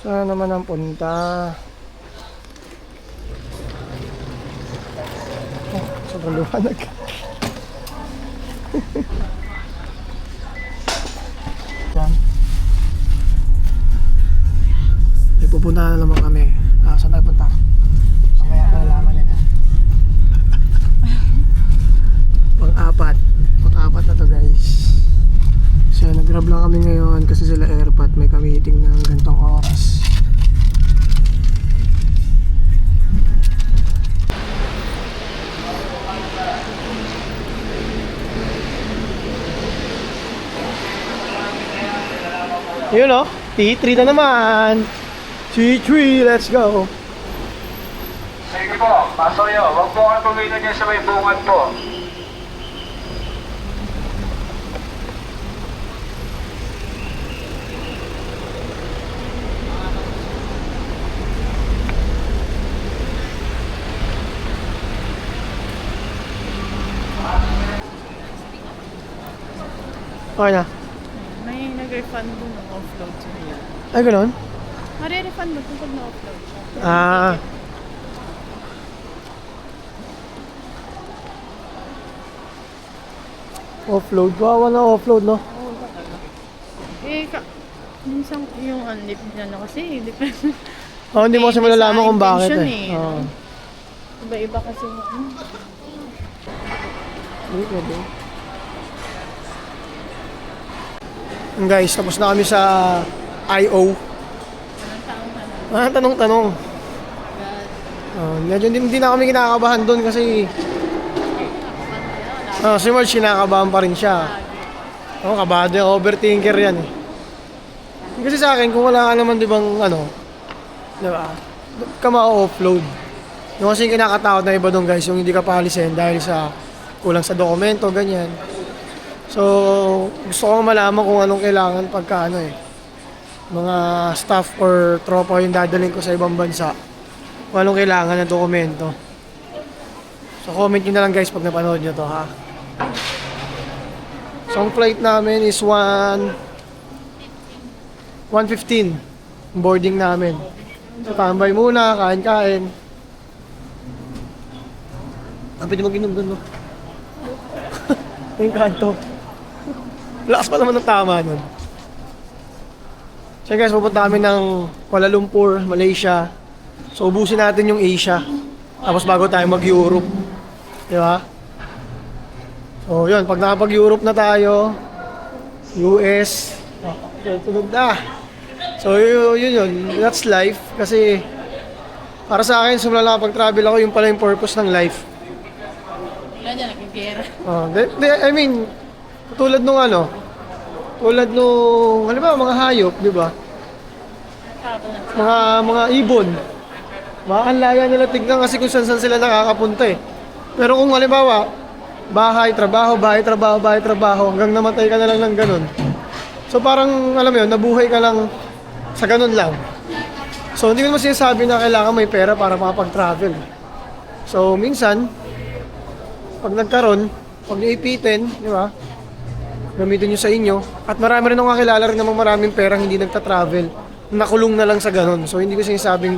Saan naman ang punta? Oh, sobrang luwanag. Yan. May pupunta na naman kami. Saan tayo punta? Mamaya malalaman nila. Pang-apat na to guys. So nag-grab lang kami ngayon kasi sila airpot may ka-meeting ng gantong oras. Yun o, T3 na naman. T3, let's go. Sige po, pasok nyo. Huwag po kayo pumila dyan sa may bungan po. Okay na. May nag-refund mo ng offload sa niya. Ay, ganun? Mare-refund mo kung pag na-offload. Ah. Offload. Wawa na offload, no? Oo, talaga. Minsan yung unlip niya na kasi, depende. Oh, hindi mo kasi malalaman kung bakit intention eh. Oo. Iba-iba kasi yung Pwede. Guys, tapos na kami sa I.O. Tanong-tanong. Medyo hindi na kami kinakabahan doon kasi si Marge kinakabahan pa rin siya. Kabado yung overthinker yan eh. Kasi sa akin, kung wala ka naman di bang di ba, ka ma-offload. Yung kasi kinakatakot na iba doon guys, yung hindi ka paalisin dahil sa kulang sa dokumento, ganyan. So, gusto ko malaman kung anong kailangan pagka mga staff or tropa yung dadalhin ko sa ibang bansa. Kung anong kailangan ng dokumento. So, comment nyo na lang guys pag napanood nyo to ha. So, ang flight namin is 1:15 boarding namin. So, tambay muna, kain-kain. Pwede mag-inom doon, no? Yung kanto. Lakas pa naman ng tama nun. So guys, pupunta kami ng Kuala Lumpur, Malaysia. So ubusin natin yung Asia. Tapos bago tayo mag-Europe. Di ba? So yun, pag nakapag-Europe na tayo, US, tunog na. So yun, that's life. Kasi para sa akin, simula lang kapag-travel ako, yung pala yung purpose ng life. Wala dyan, nagkikira. I mean, tulad nung halimbawa mga hayop, di ba? Mga ibon. Makanlaya nila tignan kasi kung saan sila nakakapunta eh. Pero kung halimbawa, bahay, trabaho, hanggang namatay ka na lang ng ganun. So parang, alam mo yun, nabuhay ka lang sa ganun lang. So hindi ko naman sinasabi na kailangan may pera para makapag-travel. So minsan, pag nagkaroon, pag iipitin, di ba? Gamitin nyo sa inyo. At marami rin akong kakilala rin namang maraming perang hindi nagta-travel. Nakulong na lang sa ganun. So hindi ko sinasabing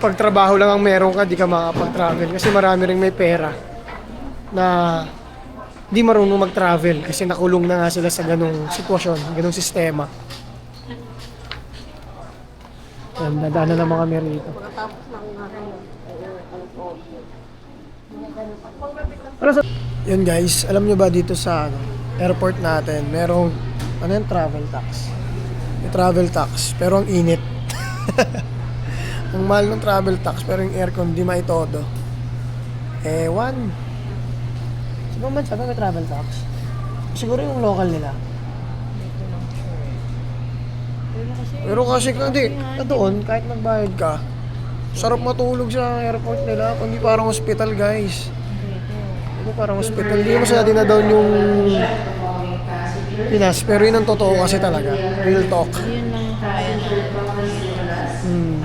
pagtrabaho lang ang meron ka, di ka makapag-travel. Kasi marami rin may pera na di marunong mag-travel kasi nakulong na nga sila sa ganung sitwasyon, ganung sistema. Dadaanan naman kami rito. Yun guys, alam nyo ba dito sa airport natin, merong travel tax. May travel tax, pero ang init. Ang mahal ng travel tax, pero yung aircon di maitodo. Ewan. Sino man sabi may travel tax? Siguro yung local nila. Pero kasi hindi, doon, kahit magbayad ka, sarap matulog sa airport nila, kundi parang hospital guys. Parang hospital. Hindi mo sa dinadown yung Pinas, pero yun ang totoo kasi talaga. Real talk. Yun lang kaya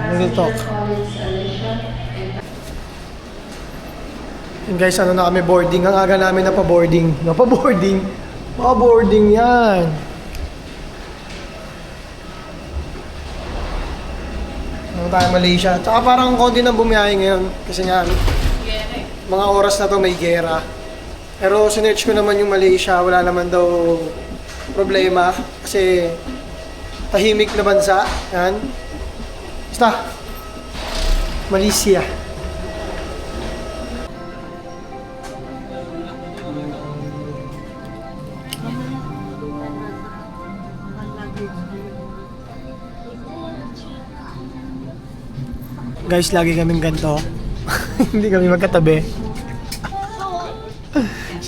Real talk. And guys, na kami boarding. Ang aga namin na pa-boarding. Pa-boarding? Pa-boarding yan. Nung tayo Malaysia. Tsaka parang konti na bumiyahe ngayon. Kasi nga, mga oras na to may gera. Pero sinerch ko naman yung Malaysia, wala naman daw problema. Kasi tahimik na bansa. Yan. Basta. Malaysia. Guys, lagi kaming ganito. Hindi kami magkatabi.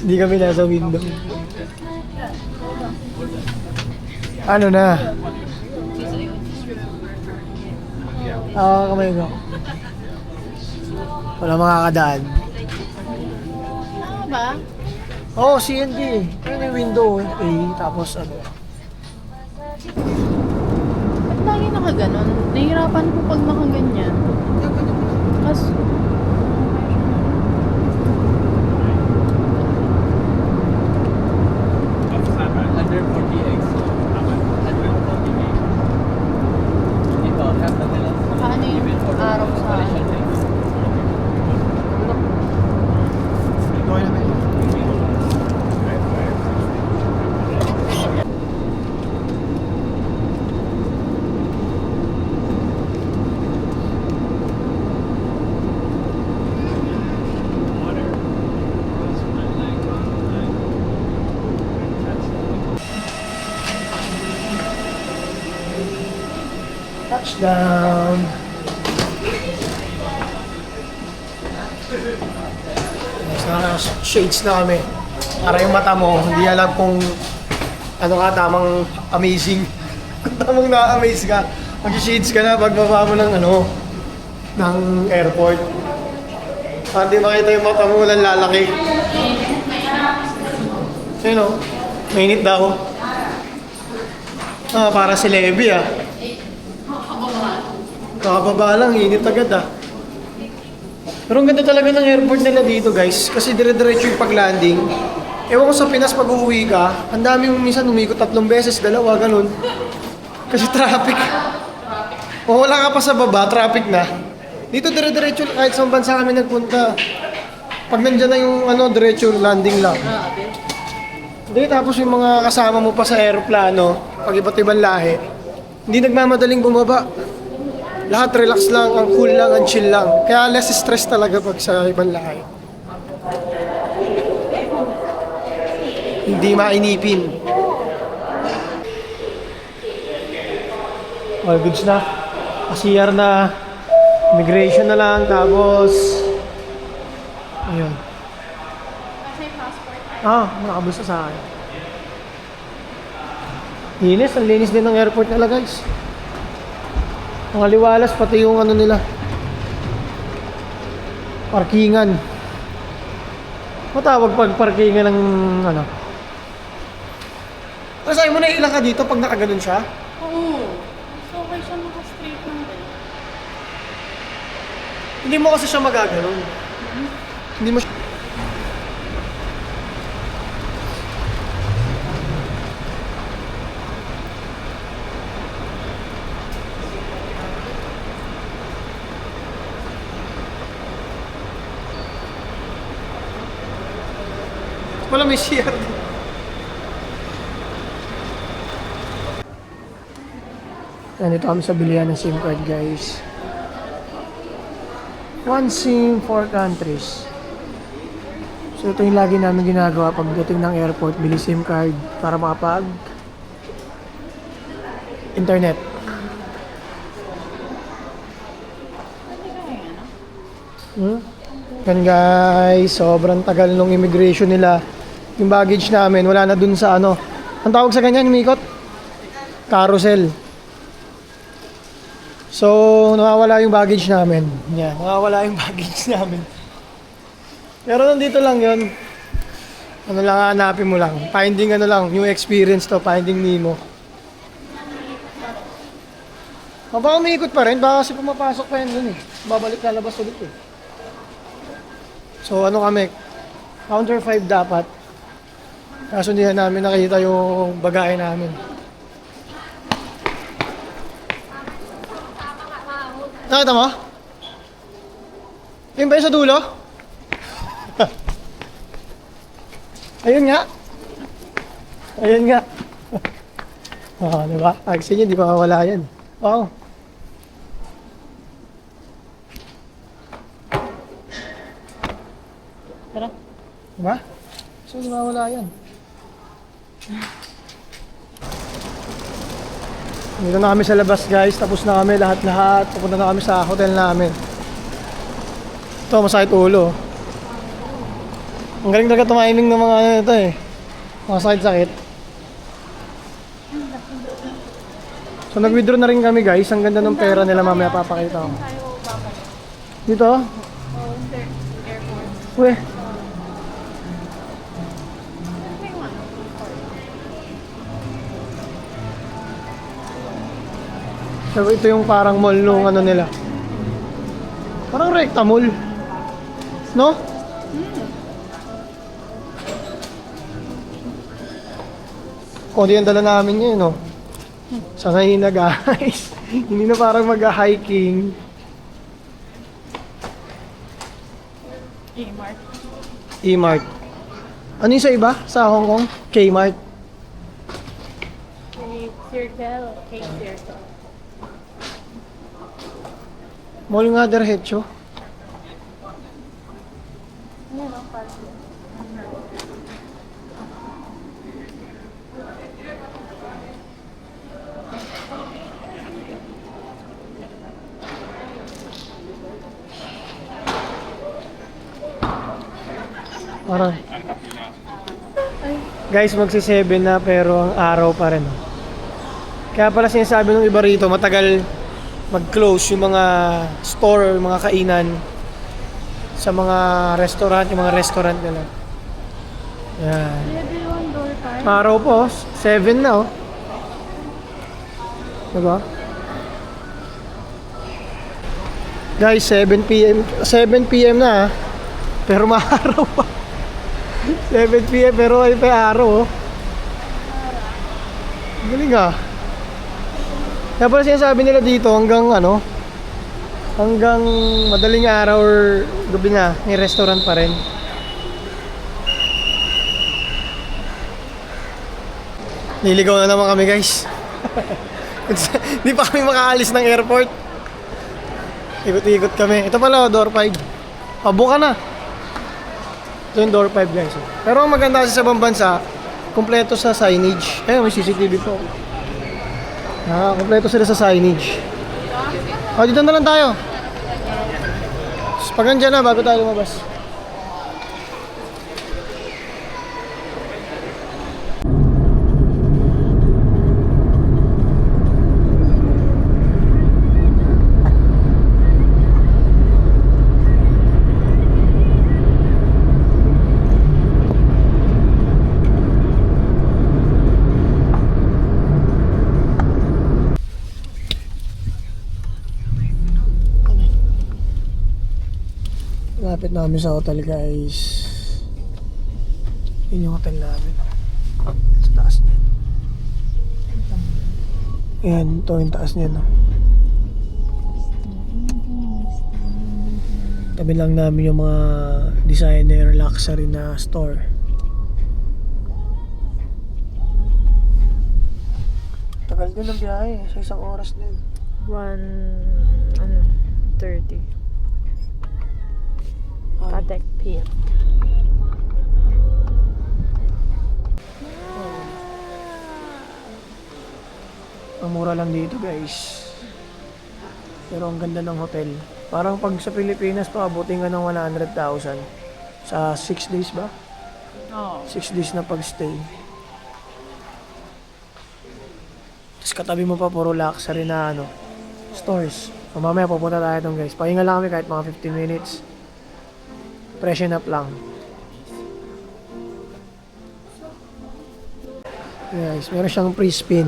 Hindi kami nasa window. Ano na? Kamay ko. Wala makakadaan. Tama ba? Oo, CND. Ayun yung window. Tapos ano. Ba't lagi nakaganon? Nahihirapan ko pag nakaganyan. Kasi... Paano yung araw sa... Touchdown! Shades na kami. Para yung mata mo, hindi alam kung ano ka, tamang amazing. Kung tamang na-amaze ka, mag-shades ka na pagbaba mo ng ano, ng airport. Para di makita yung mata mo, walang lalaki. Ayun o, mainit daw. Para si Levi Kakababa lang, init agad Pero ang ganda talaga ng airport nila dito guys. Kasi dire-diretso yung pag-landing. Ewan ko sa Pinas pag uuwi ka, ang dami mong minsan umikot 3 beses, 2, ganun. Kasi traffic. O wala ka pa sa baba, traffic na. Dito dire-diretso, kahit sa bansa kami nagpunta. Pag nandyan na yung diretso landing lang. Hindi, tapos yung mga kasama mo pa sa aeroplano, pag iba't ibang lahi, hindi nagmamadaling bumaba. Lahat relax lang, ang cool lang, ang chill lang. Kaya less stress talaga pag sa ibang lahi. Hindi mainipin. All goods na. CR na. Immigration na lang. Tapos... Ayun. Kasi passport. Nakabusta sa akin. Linis. Ang linis din ng airport nila guys. Mga liwalas, pati yung ano nila. Parkingan. Matawag pag parkingan ng ano. Pero sa'yo mo na ilang ka dito pag nakaganon siya? Oo. So, okay siya naka-straight lang din. Hindi mo kasi siya magaganon. Hindi mo siya... Wala may CR din. Nandito kami sa bilihan ng SIM card guys. 1 SIM, 4 countries. So ito yung lagi namin ginagawa pagdating ng airport, bili SIM card para makapag internet. Yan guys, sobrang tagal nung immigration nila. Yung baggage namin, wala na dun sa ano. Ang tawag sa ganyan, umikot? Carousel. So, nawawala yung baggage namin. Yan, nawawala yung baggage namin. Pero nandito lang yon. Ano lang, hanapin mo lang. Finding ano lang, new experience to, Finding Nemo. Baka umiikot pa rin, baka kasi pumapasok pa yan dun eh. Babalik lalabas ulit eh. So ano kami, counter 5 dapat. Kaso hindi na namin nakita yung bagahe namin. Nakita mo? Yun ba yung sa dulo? Ayun nga. Ayun nga. Oh, diba? Agsin yun, di ba mawala yan. Wow. Tara. Diba? So, di mawala yan. Dito na kami sa labas guys, tapos na kami lahat-lahat. Pupunta na kami sa hotel namin. Ito, masakit ulo. Ang galing talaga tumiming ng mga ano ito eh. Mga sakit-sakit. So nag-withdraw na rin kami guys. Ang ganda ng pera nila, mamaya papakita ko. Tayo babalik. Dito? Oh, sir. Airport. Uwe. May one. So ito yung parang mall nung ano nila. Parang Recta Mall. No? Kundi ang dala namin yun, no? Sanay na guys. Hindi na parang mag-hiking. Kmart. E-Mart. Ano yung sa iba? Sa Hong Kong? Kmart. Circle. K-Circle. Mall nga diretso. Ano ang party? Parang. Guys, magsi-7 na pero ang araw pa rin. Oh. Kaya pala sinasabi ng iba rito, matagal mag-close yung mga store, yung mga kainan sa mga restaurant, yung mga restaurant nila. Yan. Level 1 door card. Araw po, 7 na oh. Diba? Guys, 7 p.m. na ah. Pero maaraw pa. 7 p.m. pero ay pa araw oh. Galing ah. Kaya pala sinasabi nila dito hanggang ano, hanggang madaling araw or gabi na, may restaurant pa rin. Niligaw na naman kami guys. Hindi pa kami makaalis ng airport. Ikot-ikot kami. Ito pala, door 5. Pabuka na. Ito yung door 5 guys. Pero ang maganda kasi sa ibang bansa, kumpleto sa signage. Ayun, may CCTV po. Kumpleto sila sa signage. O, dito na lang tayo. Pag andyan na, bago tayo lumabas. Lapit namin sa hotel guys. Yun yung hotel namin. Sa taas niyan. Ayan, ito yung taas niyan. No? Tabi lang namin yung mga designer luxury na store. Tagal din ang biyahe, sa isang oras din. 1:30. Patek PM. Ang mura lang dito guys. Pero ang ganda ng hotel. Parang pag sa Pilipinas pa abutin ka ng 100,000 sa 6 days ba? Oo. 6 days na pagstay. Tapos katabi mo pa puro luxury na ano, stores. So, mamaya pupunta tayo doon guys. Pahinga lang kami kahit mga 15 minutes. Freshen up lang. Guys, meron siyang free spin.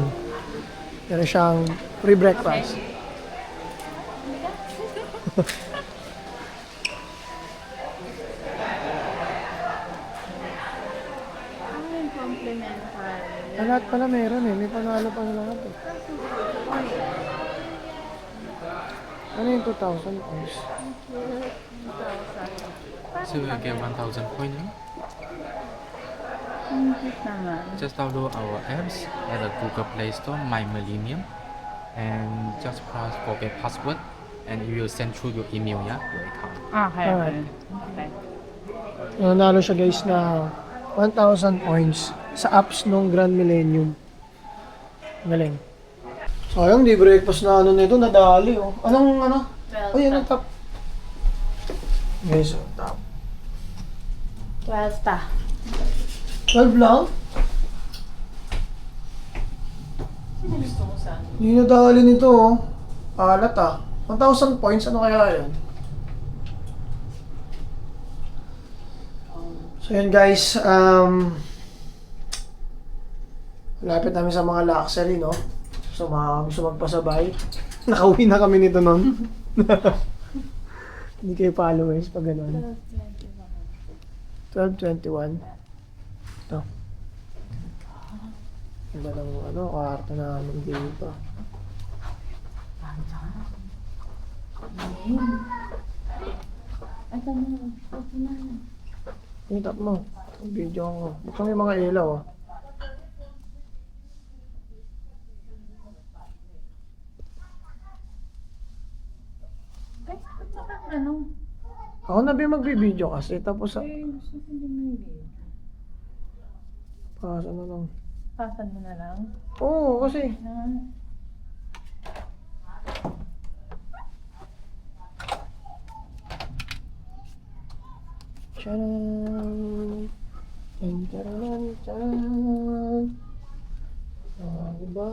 Meron siyang free breakfast. Ano yung complimentary? Lahat pala meron eh. May panalo pa na lahat eh. Ano yung 2,000 points? So you get 1,000 points. Hindi naman. Just download our apps at the Google Play Store, My Millennium, and just forget password, and you will send through your email, yeah, your account. Okay. Alright. Okay. Nanalo siya guys na 1,000 points sa apps nung Grand Millennium. Galing. Sayang, di breakfast na ano nito, nadali oh. Anong ano? Ay, anong top? Guys, top. 12 pa. 12 lang? Sino gusto mo saan? Hindi nadali nito oh. Alat ah. 1,000 points, ano kaya yan? So yun guys, lapit namin sa mga luxury, no? So mga gusto magpasabay. Nakauwi na kami nito nun. Hindi kayo followers pag gano'n. 12:21. Ito. Ganda ng ano, kwarto namin dito. Yung tap mo. Yung video ko. Buksan mo yung mga ilaw ah. Ay, ba't ano? Ako na ba magbibideo kasi tapos sa... Eh, gusto ko din may video. Pasa na lang. Pasan mo na lang. Oo, kasi... Tcharan! Tcharan! Tcharan! Diba?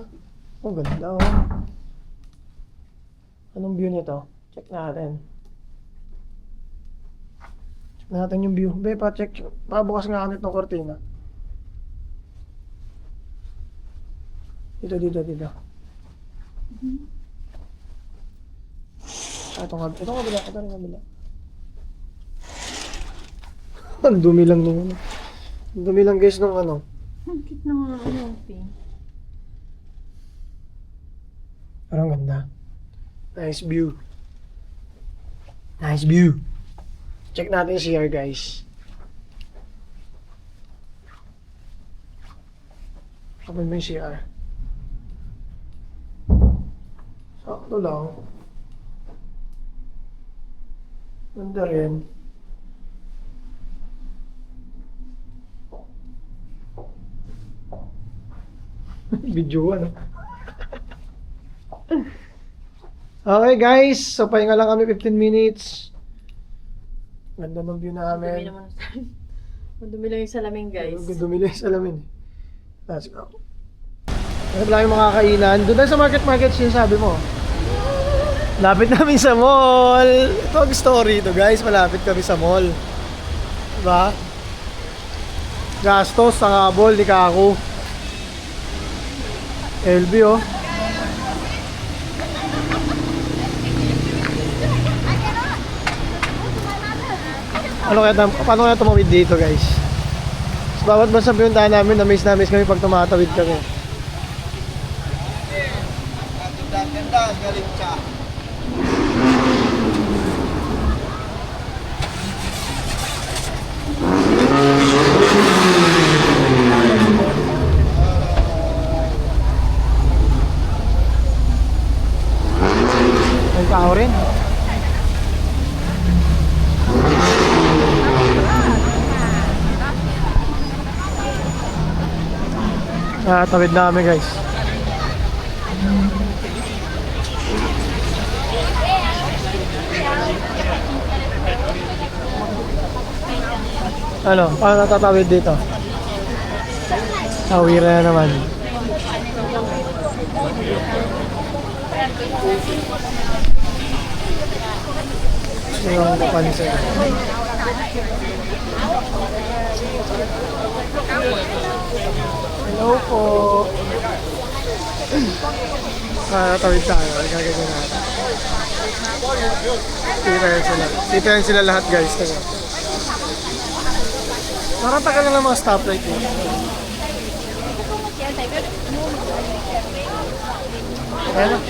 Oh, ganda oh. Anong view nito? Check natin. Check natin yung view. Be, pa-check. Pabukas nga kanit ng kortina. Dito. Ito ring kabila. Ang dumi lang nung ano. Ang dumi lang guys nung ano. Ang cute naman ang pink. Parang ganda. Nice view. Nice view. Check natin yung CR guys. Open mo yung CR. Sakto lang. Ganda rin. Video ano. Okay guys, so pahinga lang kami 15 minutes. Ganda ng view Dumi namin. naman. Madumi lang yung salamin, guys. Dumili sa alamin. Let's go. Ano pala yung mga kainan? Doon tayo sa market sinasabi mo. Lapit namin sa mall. Ito ang story ito guys. Malapit kami sa mall. Diba? Gastos, tangabol, di kako. LB oh. Paano kaya tumawid dito guys? Sa bawat basta pinuntahan namin, na-miss kami pag tumatawid kami. Ganda, galing siya. May tao rin. Tawid na kami guys. Ano? Paano natatawid dito? Tawira na naman. Yung papansin. Hello po. Tawid tayo. Gagawin natin. Titayan sila lahat guys. Parang tagal na lang mga stoplight eh. Ayan na.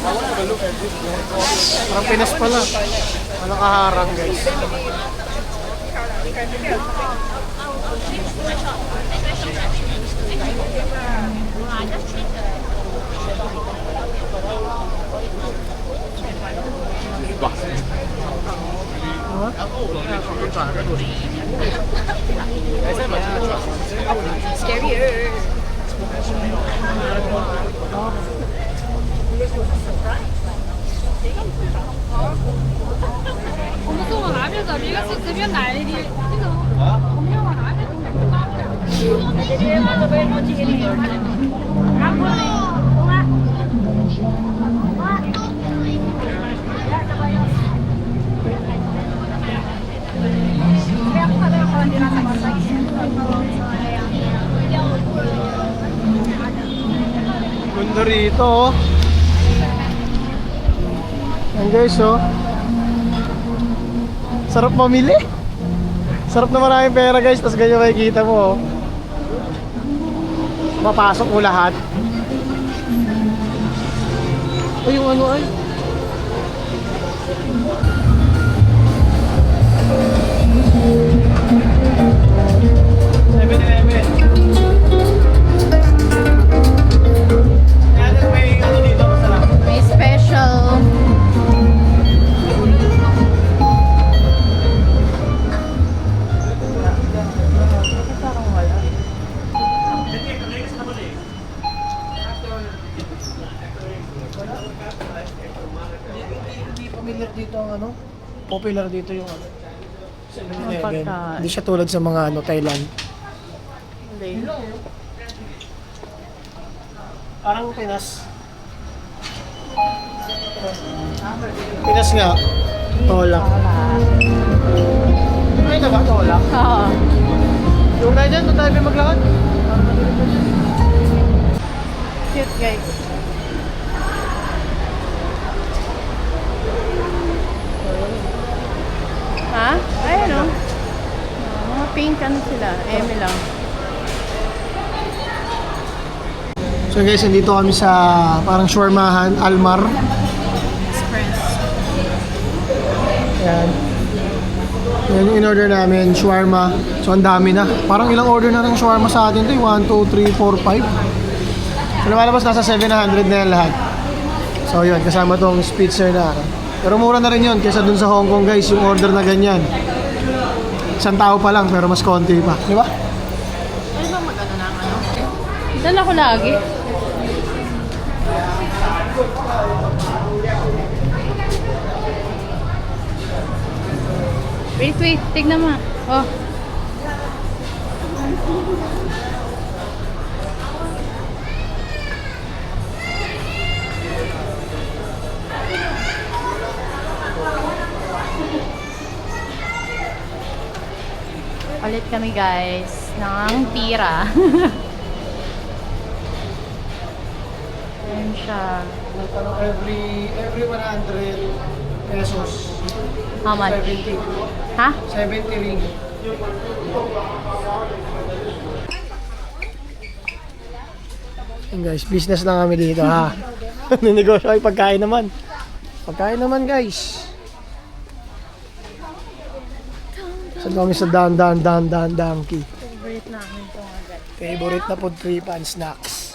Parang Pinas pala. Walang kaharang guys. Ganda rito oh. Yan guys oh. Sarap mamili. Sarap na maraming pera guys. Tapos ganyan makikita mo oh. Mapasok mo lahat. Ay yung ano ay. May special. Parang wala. Hindi familiar dito ang ano? Popular dito yung ano? 7-Eleven. pagkain. Hindi siya tulad sa mga ano, Thailand. Hindi. Parang Pinas. Pinas nga. Tolak. Ay na ba? Tolak? Oo. Yung na dyan, doon tayo maglakad. Cute guys. Ha? Ayun o. Mga pink ano sila. Eme lang. So guys, nandito kami sa parang shawarmahan, Almar. Express. Yan. Yan yung in-order namin, shawarma. So ang dami na. Parang ilang order na ng shawarma sa atin to? 1, 2, 3, 4, 5. So lumalabas nasa 700 na yan lahat. So yun, kasama tong spitzer na. Pero mura na rin yun kaysa dun sa Hong Kong guys, yung order na ganyan. Isang tao pa lang pero mas konti pa. Di ba? Ano ba mag-ano na ano? Dala ko lagi. Wait. Tignan mo. Oh. Palit kami guys ng tira. Ayan siya. Parang every 100 pesos. How much? 70. Ha? 70 ring. Yan guys, business lang kami dito ha. Ninegosyo ay pagkain naman. Pagkain naman guys. Saan kami sa donkey. Favorite namin ito agad. Favorite na food trip and snacks.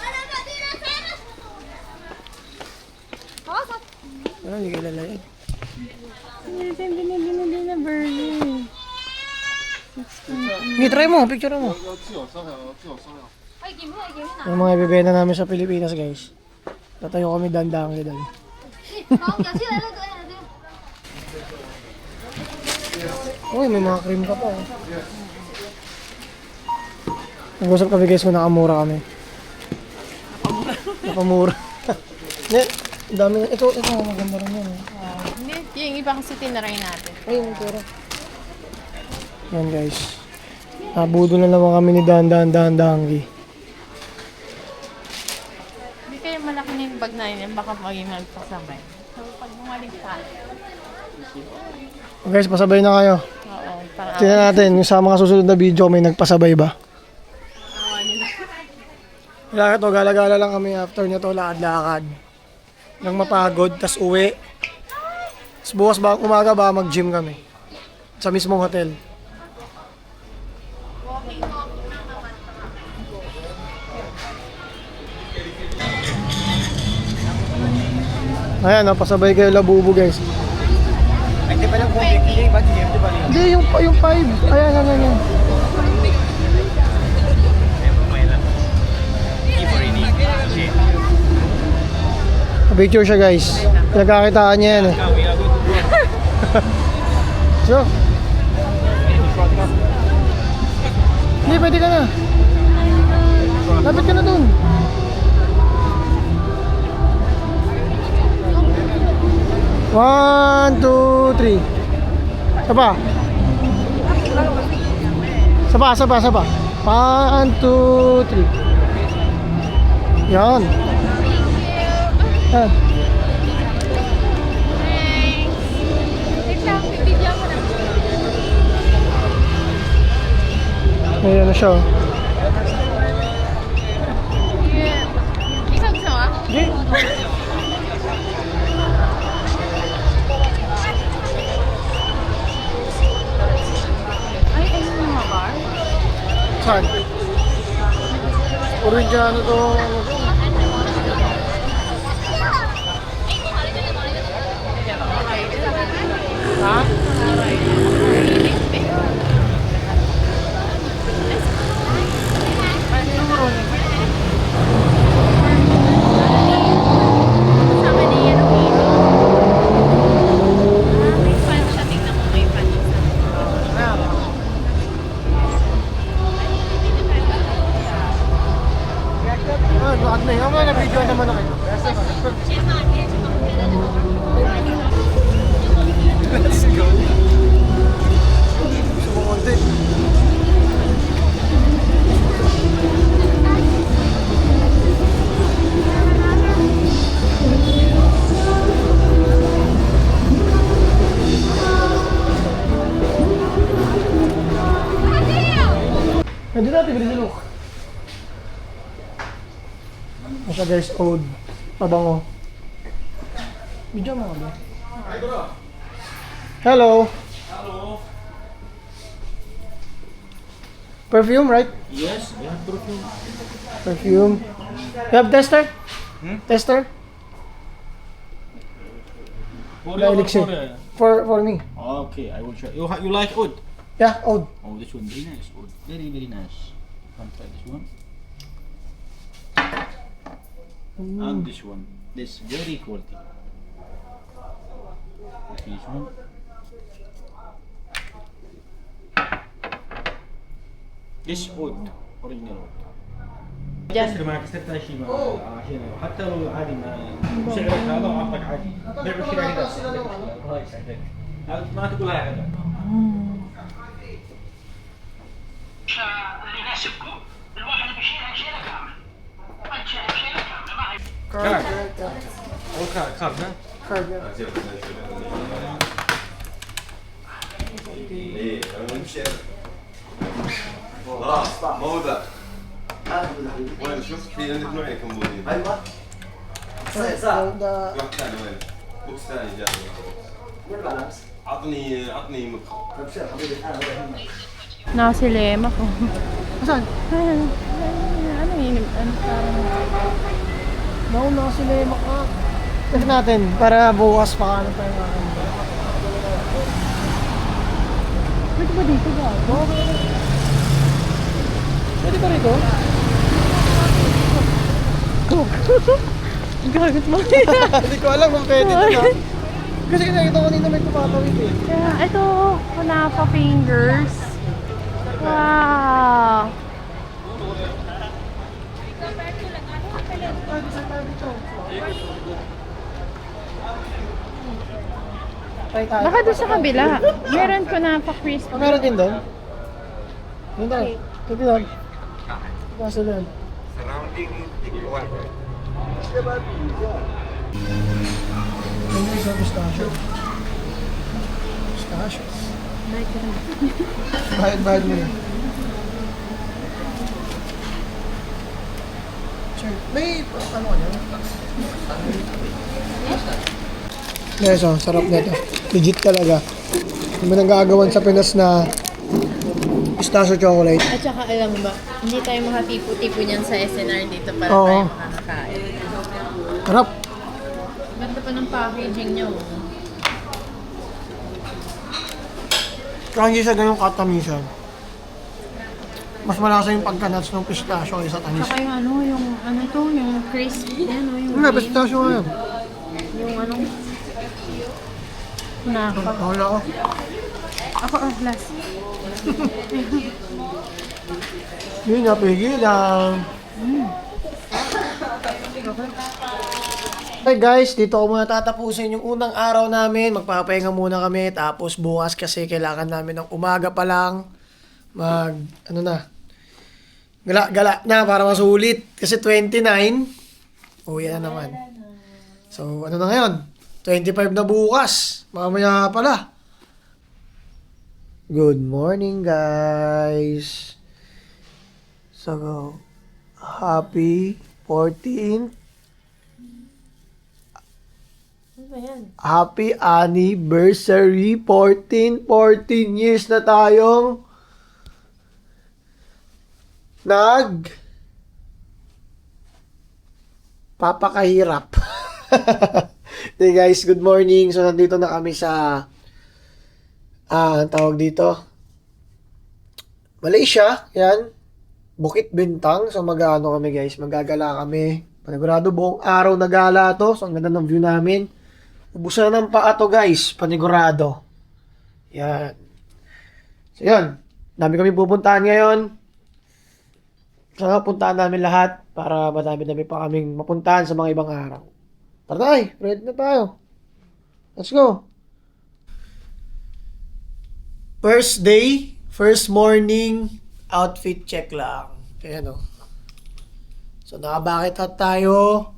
Ano, hindi kilala yan. Hindi na burger. Hindi, try mo, picture mo. Yung mga ibibenta namin sa Pilipinas guys. Tatayo kami donkey doon. Uy, may mga cream ka pa. Oh. Nag-usap kami guys kung nakamura kami. Nakamura. Hindi, ang dami na. Ito, maganda rin yan. Eh. Hindi, yung iba kasi tinaray natin. Ay, yung pera. Yan guys. Nabudo na naman kami ni Dangi. Hindi kaya malaki na yung bag na yun, baka maging magpasabay. So, pag bumalik tayo. Guys, pasabay na kayo. Oo, para Tingnan natin, yung sa mga susunod na video, may nagpasabay ba? awa nila. Wala ka to, gala-gala lang kami after nito, lakad-lakad. Nang mapagod, tas uwi. Tas bukas umaga ba mag-gym kami. Sa mismong hotel. Ayan, pasabay kayo Labubo guys. Hindi, yung 5. Ayan. Picture siya guys. Nagkakitaan niya yan eh. So, hindi, pwede ka na. Lapit ka na dun. One, two, three. Sapa. Sapa. 1, 2, 3. Yan. Ah. Ayan na siya. Ikaw gusto mo? Hindi. Ay, ayun yung mga bar. Saan? Original to. Ha? Sama ni yan ang hilo. May fan siya. Tingnan mo may fan siya. Bakit na yun? Na-video naman na kayo. Let's go. Sumunti. Nandito natin, bilis look. Masya guys, oud. Pabango. Video mo kami. Hello. Hello. Perfume, right? Yes, we have perfume. Perfume. You have tester? Tester? For The you or elixir. For me. Okay, I will show you. You like wood? Yeah, oud. Oh, this one very nice. Wood, very nice. Come try this one. And this one. This very quality. This one. This wood, original wood. Diyan. ما كسرت شيء ما عشان حتى لو عادي ما سعرك هذا وعطك عادي بيع الشيء هذا الله يسعدك ما تقول هكذا اللي يناسبكم الواحد بيشيلها شيله كامل انت شيله كامله ما هي كارد ها Card yan. خلاص موضة وين شوف في عندك نوعين كمبودين ايوه The واحد ثاني وين بوكس ثاني جاي عطني مبخر Nakasilema ko. Saan? Ano yun? Ano parang... Nauna kasi na yung maka. Check natin para bukas pa ano tayo makakanda. Pwede ba dito ba? Pwede ba rito? Gagot mo. Hindi ko alam kung pwede dito. Kasi nakita ko nito may tumatawid eh. Kaya, ito, Kunafa Fingers. Wow! Baka doon sa kabila. Meron Kunafa Crisp. Ah, meron din doon? Doon tayo. Pwede doon. Nasa doon. Ano yung sa pistachio? Pistachio. Bayad mo na. Sure. May ano ka niya? Guys, oh, sarap nito. Legit talaga. Hindi mo nagagawan sa Pinas na pistachio chocolate. At saka alam mo ba, hindi tayo makatipo-tipo niyan sa SNR dito para Oo. tayo makakakain. Sarap. Ganda pa ng packaging niyo. Kaya hindi siya ganyung katamisan. Mas malasa yung pagka-nuts ng pistachio kaysa tamis. Saka yung yung crispy, yung Nga, pistachio nga yan. yung naka. Wala ako. Ako, last. Yun nga, pigil lang. Hey guys, dito ko muna tatapusin yung unang araw namin. Magpapahinga muna kami. Tapos bukas kasi kailangan namin ng umaga pa lang gala na para masulit. Kasi 29, uwi na naman. So, ano na ngayon? 25 na bukas. Mamaya pala. Good morning, guys. So, happy 14th. Happy anniversary. 14 years na tayong papakahirap. Hey guys, good morning. So, nandito na kami sa ang tawag dito, Malaysia. Yan. Bukit Bintang. So, mag-ano kami guys. Magagala kami. Panigurado buong araw na gala to. So, ang ganda ng view namin. Ubusan na ng paa to guys. Panigurado. Yan. So, yun. Dami kami pupuntahan ngayon. Sana puntahan namin lahat para madami-dami pa kaming mapuntahan sa mga ibang araw. Tara na, ready na tayo. Let's go. First day, first morning, outfit check lang. Ayan o. So, nakabakit hat tayo.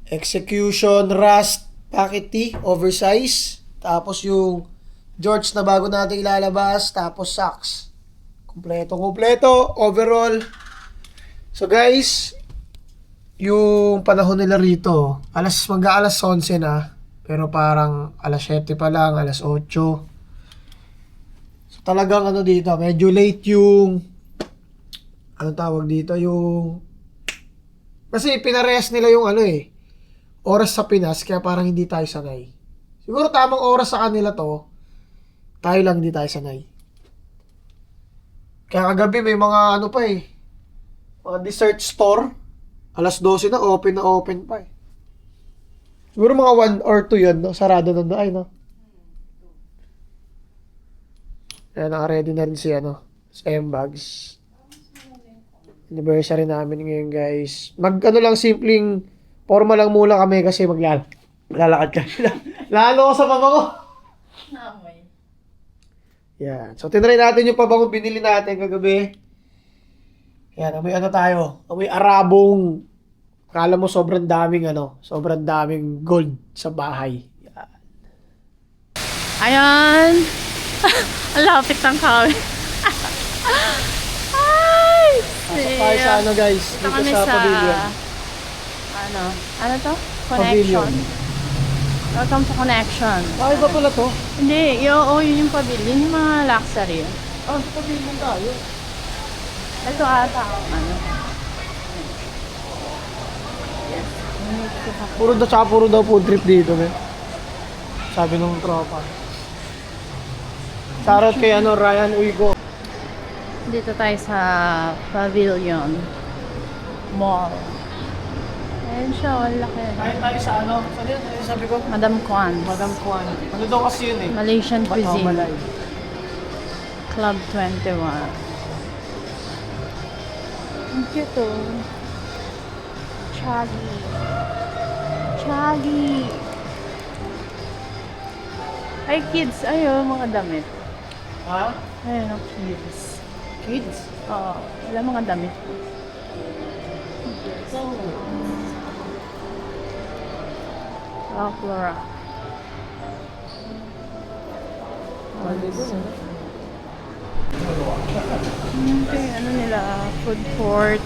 Execution, rust, pocket tee, oversize. Tapos yung George na bago natin ilalabas. Tapos socks. Kompleto, overall. So guys, yung panahon nila rito, mag-aalas 11 na. Pero parang alas 7 pa lang, alas 8. So talagang dito, medyo late yung, tawag dito, yung, kasi pinarehas nila yung oras sa Pinas, kaya parang hindi tayo sanay. Siguro tamang oras sa kanila to, tayo lang hindi tayo sanay. Kaya kagabi may mga mga dessert store. Alas 12 na open pa eh. Siguro mga 1 or 2 yun, no? Sarado na ay, no? Kaya naka-ready na rin si M-Bags. Anniversary namin ngayon, guys. Lang, simpleng forma lang muna kami kasi maglalakad kami. Lalo ko sa mama ko. Yan. So, tinry natin yung pabango binili natin kagabi. Yan. Amoy tayo. Amoy arabong. Akala mo sobrang daming gold sa bahay. Yan. Ayan! Ang lapit ng kawin. Ay! Pasok tayo sa guys. Ito Dito kami sa pavilion. Ano to? Pavilion. Connection. Welcome to Connection. Ay, ba pala to? Hindi, yun yung pavilion, yung mga luxury. Ah, sa pavilion tayo. Ito ata, Puro daw food trip dito, men. Sabi nung tropa. Shoutout kay Ryan Uigo. Dito tayo sa Pavilion Mall. Ayan siya, wala kaya. Kain tayo sa Saan yun? Ano sabi ko? Madam Kwan. Madam Kwan. Ano daw kasi yun eh? Malaysian cuisine. Malay. Club 21. Ang cute oh. Chagi. Ay, kids. Ayun, mga damit. Ha? Ayun, kids. Kids? Oo, wala mga damit. Flora. Okay, nila, food court.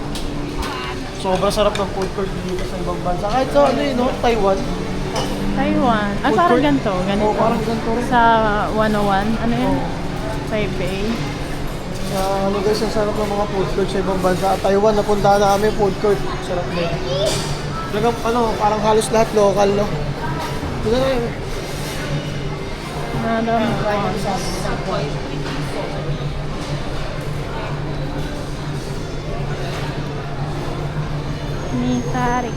Sobrang sarap ng food court dito sa ibang bansa. Kahit sa Taiwan. Taiwan. Ah, Food parang court? ganito. Ganito. Oo, parang ganito rin. Sa 101. Ano yun? 5A. Ano guys, ang sarap ng mga food court sa ibang bansa. At Taiwan, napunta na kami food court. Sarap na yun. Talagang parang halos lahat local, no? Ito na yun. Another one. Mitari.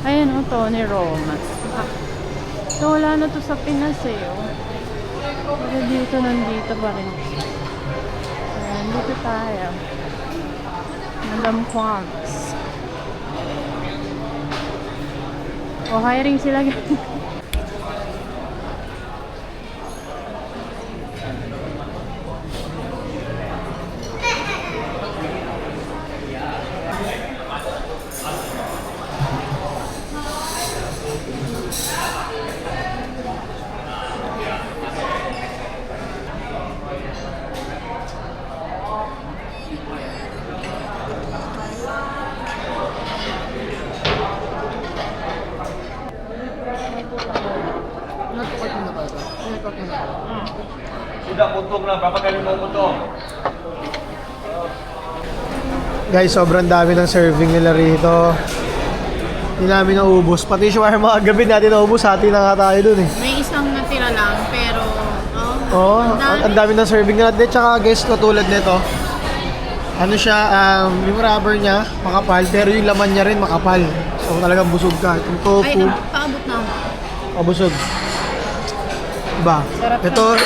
Ayan o, Tony Romas. So, wala na to sa Pinas eh. Oh. Pero dito, nandito pa rin. Ayan, dito tayo. Madam Kwams. O, hiring sila guys. Sudah potong lah, berapa kali mau potong? Guys, sobrang dami ng serving nila rito. Hindi namin naubos. Pati shawarma gabi natin naubos. Hati na nga tayo dun eh. May isang natira lang, pero... Oo, ang dami ng serving nila. At saka guys, katulad nito. Ano siya, yung rubber niya, makapal. Pero yung laman niya rin makapal. So talagang busog ka. Yung tofu, paabot na ako. kabusog. Diba? Sarap Ito,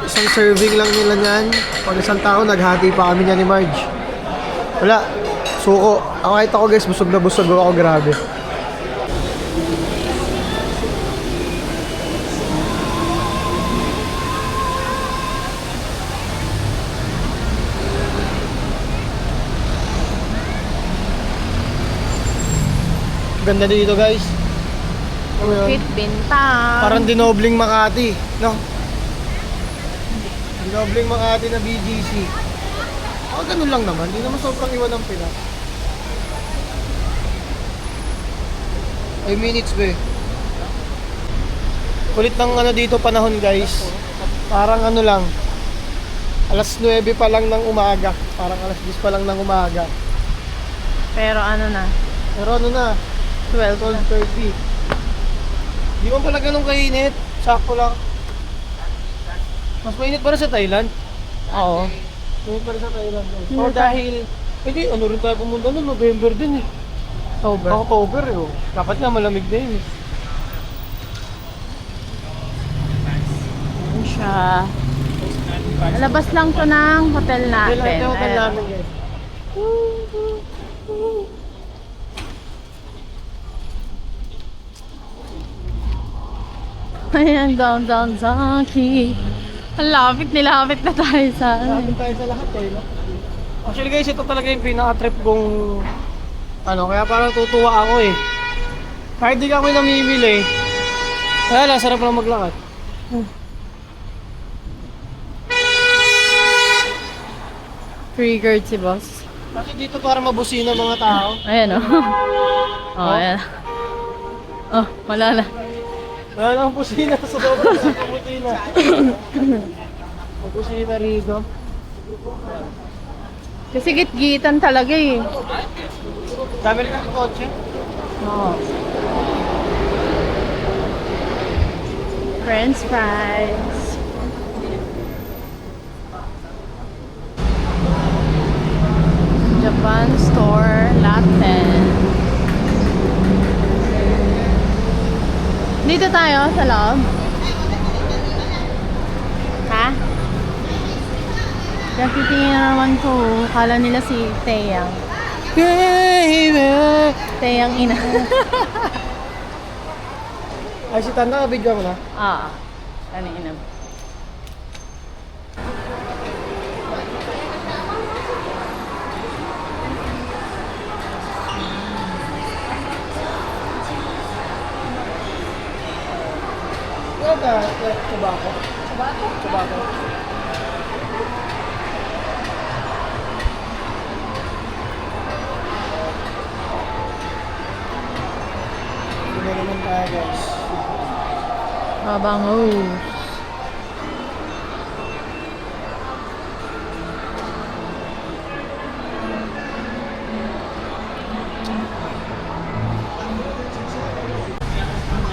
isang serving lang nila niyan. Pag isang tao, naghati pa kami niya ni Marge. Wala. Suko. Ako kahit ako guys, busog na busog ako. Grabe. Ganda dito guys. Ano yun? Fit bintang. Parang dinobling Makati, no? Dinobling Makati na BGC. Ganun lang naman, hindi naman sobrang iwan ng pila. 5 minutes be. Kulit ng ano dito panahon guys. Parang ano lang. Alas 9 pa lang ng umaga. Parang alas 10 pa lang ng umaga. Pero ano na, Pero ano na, 12:30. Di man pala ganun kainit. Sakto lang. Mas mainit pa rin sa Thailand. oo. Mainit pa rin sa Thailand. O dahil, hindi, ano rin tayo pumunta noon, November din eh. October eh. Oh. Dapat nga malamig na yun eh. Ano siya? Labas lang to ng hotel natin. Ito hotel Ayan. namin guys. Ayan, downtown Zaki. Ang nilapit na tayo sa Lapit tayo sa lahat eh. No? Actually guys, ito talaga yung pinaka-trip kong ano, kaya parang tutuwa ako eh. Kahit di ka ako namimili, kaya lang, sarap lang maglakad. Triggered si boss. Kasi dito para mabusina mga tao. Ayan o. Oh, ayan. Oh, wala na. Wala nang busina sa sobrang sa busina. Busina rito. Kasi gitgitan talaga eh. Dami rin ang kotse. Oo. French fries. Japan store, Latin. Dito tayo sa loob. Ha? Kasi tingin na naman ko, kala nila si Teyang. Baby! Teyang ina. Ay, si Tanda, bigyan mo na. Ah, kanina. Ano ka? Tobacco? Tobacco? Ayan guys. Mabangus.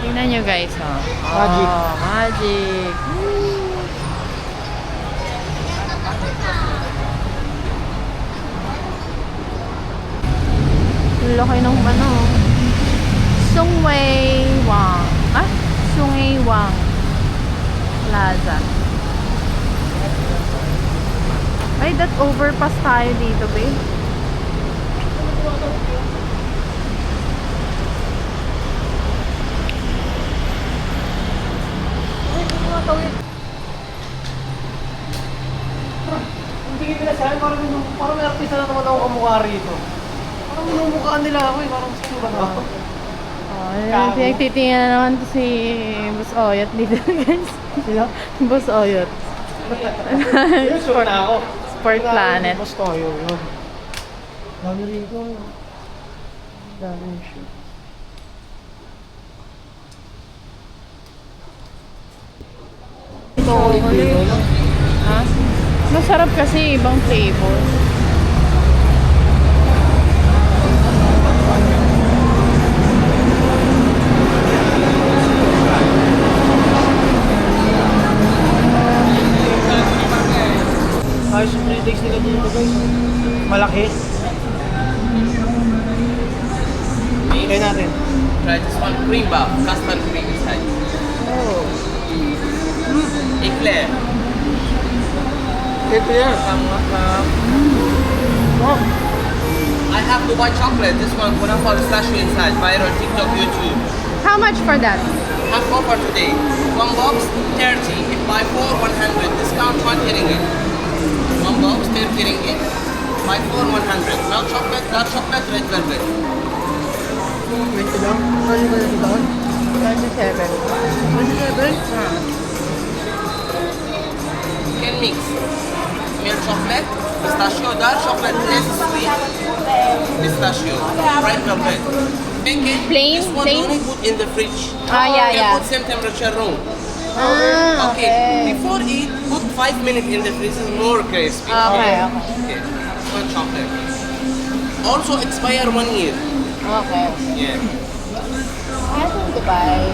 Tingnan nyo guys, oh. Magic. Oh, magic. Ang laki ng ano. Sungwei Wang. Ah? Sungwei Wang Plaza. Ay, that overpass tayo dito, babe. Hindi kita sinasabi, parang may artista na naman ako kamukha rito. Parang minumukhaan nila ako eh, parang sino na ako. Oh, pinagtitingnan na naman to si Boss Oyot dito, guys. Sino? Boss Oyot. Yun, sure na ako. Sport Planet. Mas toyo yun. Dami rito. Dami shoot. Ito dito. Ha? Masarap kasi ibang flavor. Ayos yung 3 days nila dito guys. Malaki. Try natin. Try this one, cream puff, custard cream inside. Oh. Eclair. Ito yan. Oh. I have Dubai chocolate. This one, Kunafa pistachio inside. Viral TikTok, YouTube. How much for that? Have offer today. One box, 30. If buy 4, 100. Discount 20 ringgit. One box, 30 ringgit. Buy 4, 100. Milk chocolate, dark chocolate, red velvet. Wait lang. Ano ba yung doon? 27. 27? Can mix. Milk chocolate, pistachio, dark chocolate, less sweet. Pistachio, red velvet. Make it. Plain? This one Plain? only put in the fridge. Ah, yeah, You can yeah. put same temperature room. Ah, Okay. okay. Before eat, put 5 minutes in the freezer, more crispy. Okay, Okay. One chocolate. Also expire 1 year. okay. Yeah. I think Dubai.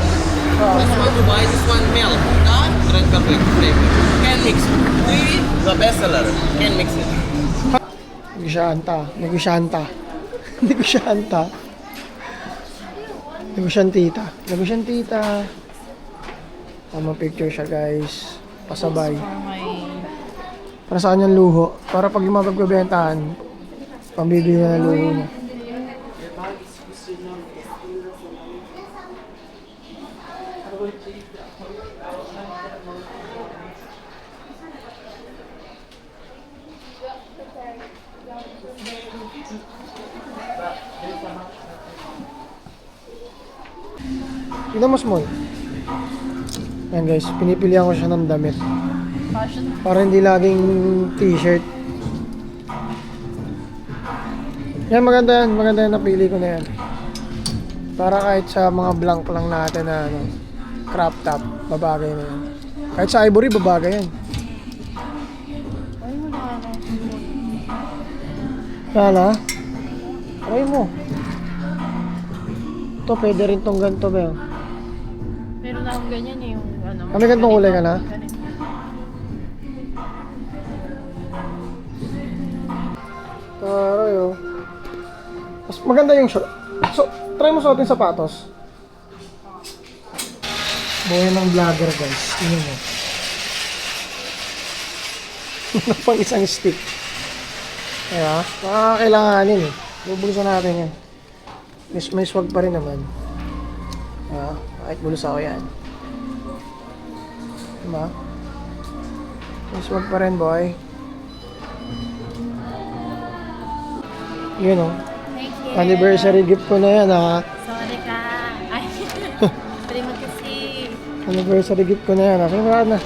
This one Dubai, this one milk. Dark red velvet flavor. Can mix it. Really, the best seller. Can mix it. Negosyanta. Negosyanta. Negosyanta. Negosyantita. Negosyantita. Tama picture siya guys. Pasabay. Para saan yung luho? Para pag yung mga pagbebentahan, pambibili na ng luho mo. Tignan mo small. Yan guys, pinipilihan ko siya ng damit. Para hindi laging t-shirt. Yan, maganda yan, napili ko na yan. Para kahit sa mga blank lang natin na ano, crop top, babagay na yan. Kahit sa ivory, babagay yan. Kala? Try mo. Ito, pwede rin tong ganito ba yun? Meron na akong ganyan eh, yung ano. Kami ganitong kulay ka na? Ganito. Taray oh. Mas maganda yung short. So, try mo suotin sapatos. Buhay ng vlogger guys. Tingnan mo. Pang isang stick. Kaya, makakailanganin eh. Bubulusan natin yan. May swag pa rin naman. Kahit bulus ako yan. Diba? May swag pa rin boy. Yun oh. Thank you. Anniversary gift ko na yan ha. Sorry ka. Ay, terima kasih. Anniversary gift ko na yan ha. Sigurado na.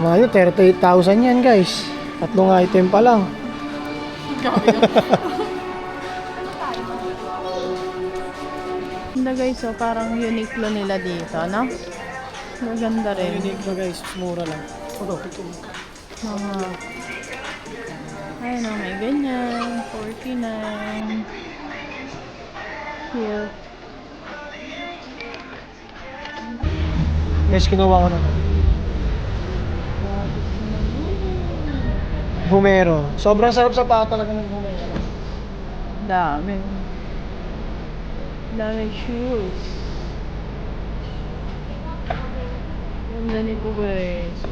Mga 38,000 yan guys. 3 item pa lang. Ganda guys, so parang Uniqlo nila dito, no? Maganda rin. Unique na guys, mura lang. Ito. Mga... Ayun o, may ganyan. 49. Cute. Guys, kinuha ko na. Bumero. Sobrang sarap sa paa talaga ng bumero. Dami. Dami shoes. Ganda nito guys.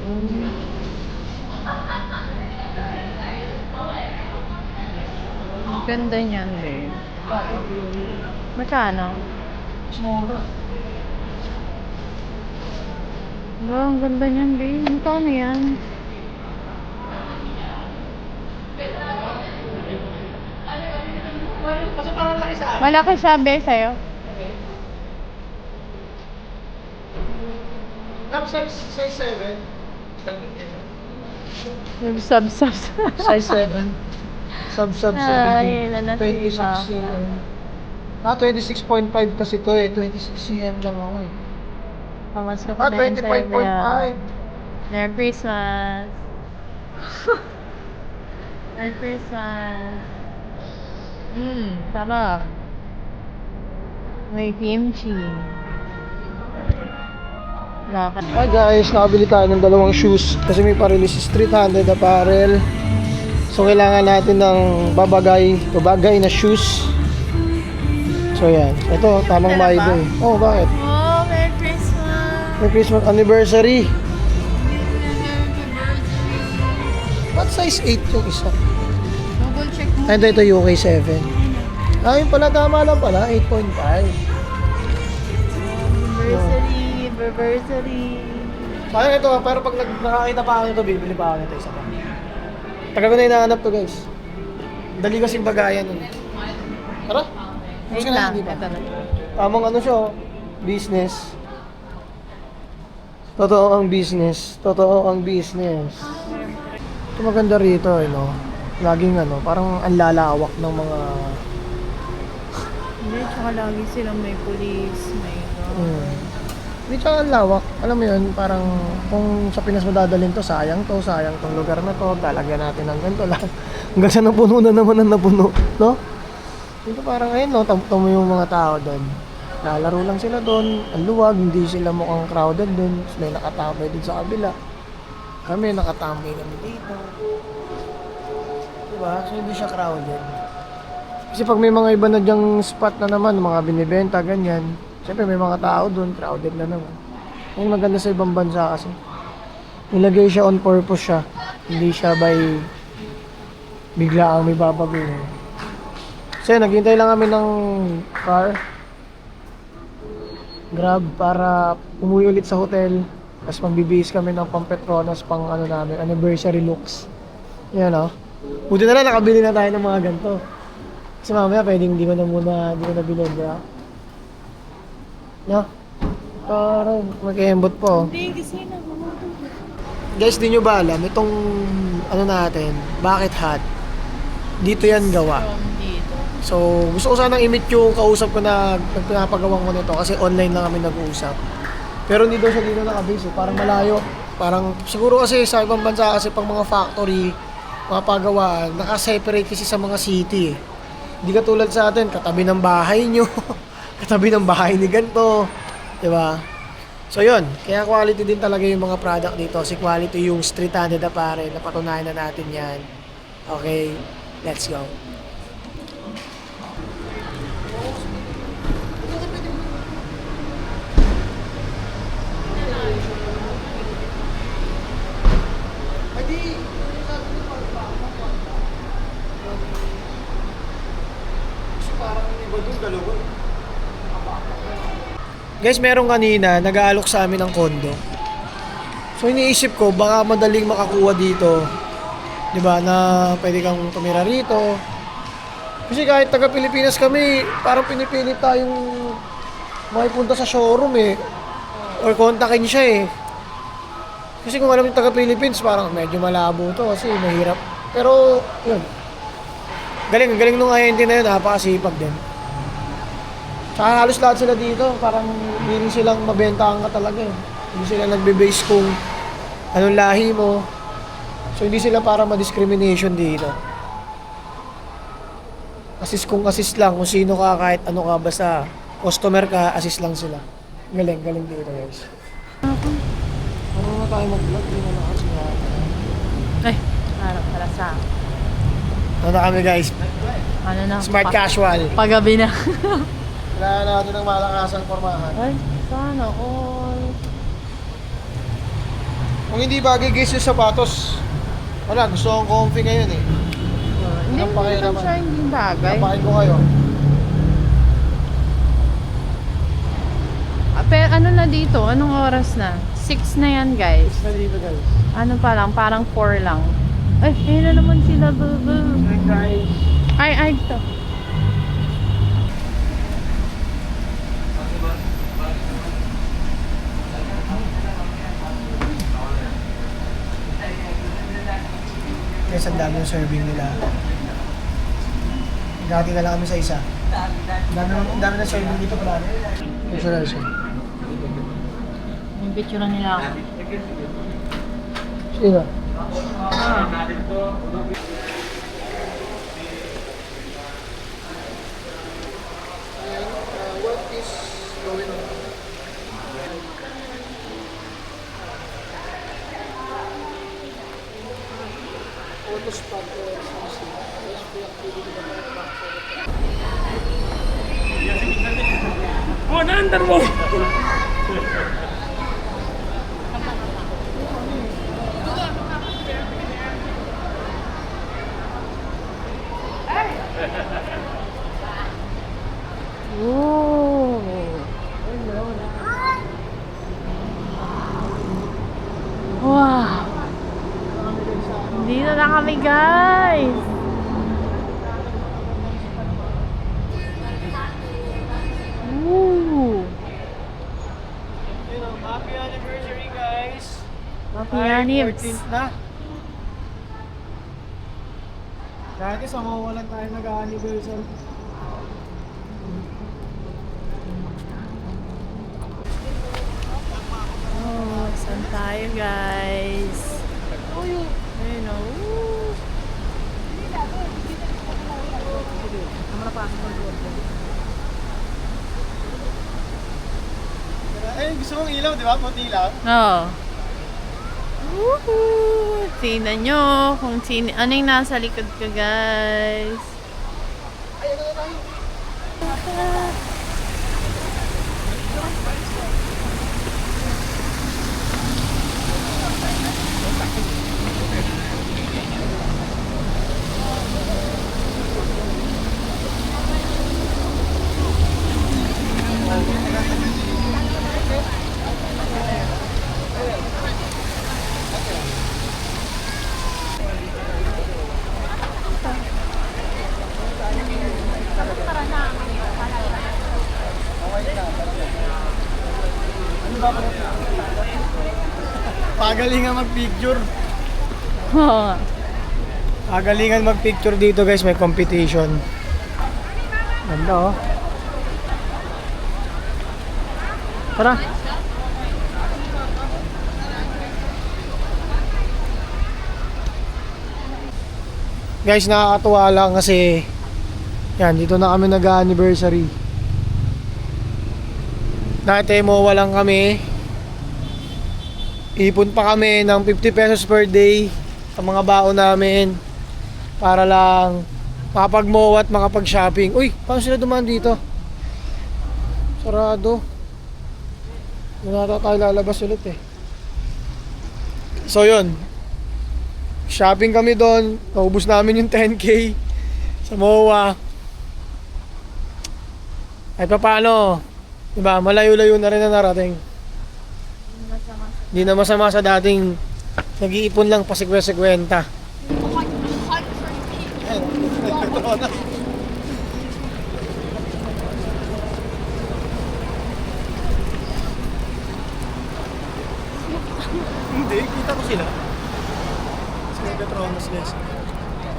Ang ganda niyan babe. Magkano? Mura. Ang ganda niyan babe. Magkano yan? Malaki sabi sa'yo. Size 7. Sub. Size 7. Sub 7. Ay, nanasiba 26 ako. cm. 26.5 kasi to eh. 26 cm lang ako eh. Pamas ko 25.5. Merry Christmas. Merry Christmas. Sarap. May kimchi. Lakad. Hi guys, nakabili tayo ng dalawang shoes kasi may pa-release street handed apparel. So kailangan natin ng babagay na shoes. So yan, ito tamang Kailan Maido ba? eh. Oh, bakit? Oh, Merry Christmas. May Christmas anniversary. What size 8 yung isa? Google check mo. Ay, ito UK 7. Ah, yun pala, tama lang pala, 8.5. Anniversary. Parang ito, pero pag nakakita pa ako nito, bibili pa ako nito isa pa. Tagal ko na hinahanap to guys. Dali kasing bagayan nun. Tara. Wait Gusto na, lang. hindi pa. Ito na. Tamang ano siya, oh, business. Totoo ang business. Totoo ang business. Ito maganda rito, no? Laging ano, parang ang lalawak ng mga... Hindi, tsaka lagi silang may police, may... Hindi tsaka ang lawak. Alam mo yun, parang kung sa Pinas mo dadalhin to, sayang tong lugar na to, lalagyan natin ng ganito lang. Hanggang sa napuno na naman ang napuno, no? Dito parang ayun, no, tamto mo yung mga tao doon. Lalaro lang sila doon, ang luwag, hindi sila mukhang crowded doon. May nakatambay doon sa kabila. Kami nakatambay kami dito. Diba? So hindi siya crowded. Kasi pag may mga iba na dyang spot na naman, mga binibenta, ganyan. Siyempre may mga tao doon, crowded na naman. Yung maganda sa ibang bansa kasi. Nilagay siya on purpose siya. Hindi siya by bigla ang may babago. So naghintay lang kami ng car. Grab para umuwi ulit sa hotel. Tapos magbibihis kami ng pang Petronas pang ano namin, anniversary looks. Yan o. Buti na lang nakabili na tayo ng mga ganito. Kasi mamaya pwedeng hindi ko na bilhin, di ba? No? Parang mag-embot po. Hindi, kasi nabumoto. Guys, di nyo ba alam, itong ano natin, bakit hot? Dito yan gawa. From dito. So, gusto ko sanang i-meet yung kausap ko na pinapagawa ko nito kasi online lang kami nag-uusap. Pero hindi daw siya dito nakabase, parang malayo. Parang siguro kasi sa ibang bansa kasi pang mga factory, mga pagawaan, naka-separate kasi sa mga city. Hindi katulad sa atin, katabi ng bahay nyo, katabi ng bahay ni ganito, di ba? So yun, kaya quality din talaga yung mga product dito. Si quality yung street handed apparel, napatunayan na natin yan. Okay, let's go. Guys, meron kanina nag-aalok sa amin ng kondo. So iniisip ko baka madaling makakuha dito. 'Di ba? Na pwede kang tumira rito. Kasi kahit taga Pilipinas kami, parang pinipilit tayong makipunta sa showroom eh. Or kontakin siya eh. Kasi kung alam yung taga Philippines, parang medyo malabo to kasi mahirap. Pero, yun. Galing nung INT na yun, napakasipag din. Saka halos lahat sila dito, parang hindi silang mabentahan ka talaga eh. Hindi sila nagbe-base kung anong lahi mo. So hindi sila para ma-discrimination dito. Assist kung assist lang, kung sino ka, kahit ano ka, basta customer ka, assist lang sila. Galing dito guys. Ano na tayo mag-vlog? Hindi na kasi nga. Ay, harap pala sa Ano na kami guys? ano na? Smart casual. Pagabi na. Kailangan natin ng malakasang formahan. Ay, sana all. Kung hindi bagay guys yung sapatos, wala, gusto kong comfy ngayon eh. Hindi Ilang pa kayo naman naman? siya hindi bagay. Napakin ko kayo. Pero ano na dito? Anong oras na? 6 na yan guys. Na dito guys. Ano pa lang? Parang 4 lang. Ay, ayun na naman sila, boo. Hi guys. Ay, ito. Guys, ang dami yung serving nila. Dati na lang kami sa isa. Ang dami na serving dito pala. Isa na siya. Yung picture nila ako. Sino? What is going on? Auto spot Oh, naandar mo! Ooh. Wow. Dito na kami, guys. Ooh. Happy anniversary guys! Happy Ay, anniversary. 14th na. Dati sa mawalan tayo nag-anniversary. Oh, saan tayo, guys? Ayun, oh. Eh, gusto mong ilaw, di ba? Puti lang. Oo. Woohoo! Tingnan nyo kung sino, ano yung nasa likod ko, guys. Pagalingan mag-picture. Oo nga. Pagalingan mag-picture dito guys, may competition. Ganda oh. Tara. Guys, nakakatuwa lang kasi yan, dito na kami nag-anniversary. Dati mo walang kami. Ipon pa kami ng 50 pesos per day sa mga baon namin para lang makapag-mowa at makapag-shopping. Uy, paano sila dumaan dito? Sarado. Doon nata tayo lalabas ulit eh. So yun, shopping kami doon. Naubos namin yung 10k sa MOA. Ay paano, diba, malayo-layo na rin na narating. Hindi na masama sa dating nag-iipon lang pa 50-50. Hindi, kita ko sila. Sila Petronas guys.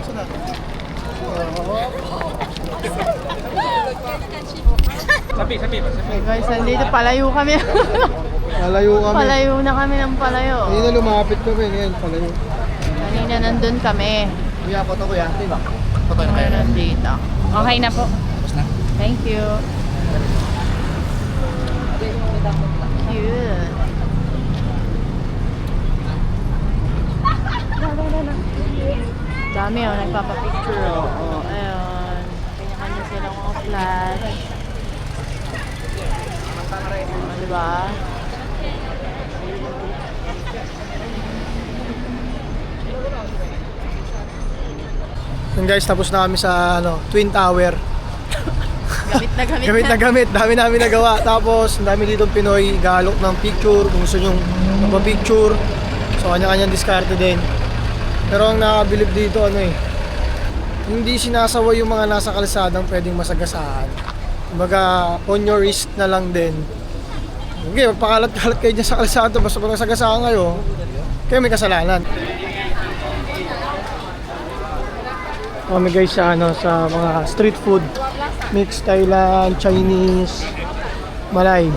Saan na? Sapi, sapi, sapi. Okay guys, nandito palayo kami. Malayo kami. Palayo na kami ng palayo. Ngayon na lumapit kami, ngayon palayo. Kanina nandun kami. Kuya, foto kuya. Diba? Foto na Ngayon nandito. Okay na po. Tapos na. Thank you. Cute. Dami oh, nagpapapicture oh. Oh, ayun. Kanya-kanya silang mga flash. Diba? Yun guys, tapos na kami sa Twin Tower. Gamit na gamit, Gamit na gamit, dami namin nagawa. Tapos, ang dami dito Pinoy, galok ng picture, kung gusto nyo magpa-picture. So, kanya-kanyang diskarte din. Pero ang nakabilib dito, hindi sinasawa yung mga nasa kalsadang pwedeng masagasaan. Kumbaga, on your risk na lang din. Okay, magpakalat-kalat kayo dyan sa kalsada, basta pag nasagasaan kayo, kayo may kasalanan. Kami guys sa sa mga street food, mixed Thailand, Chinese, Malay.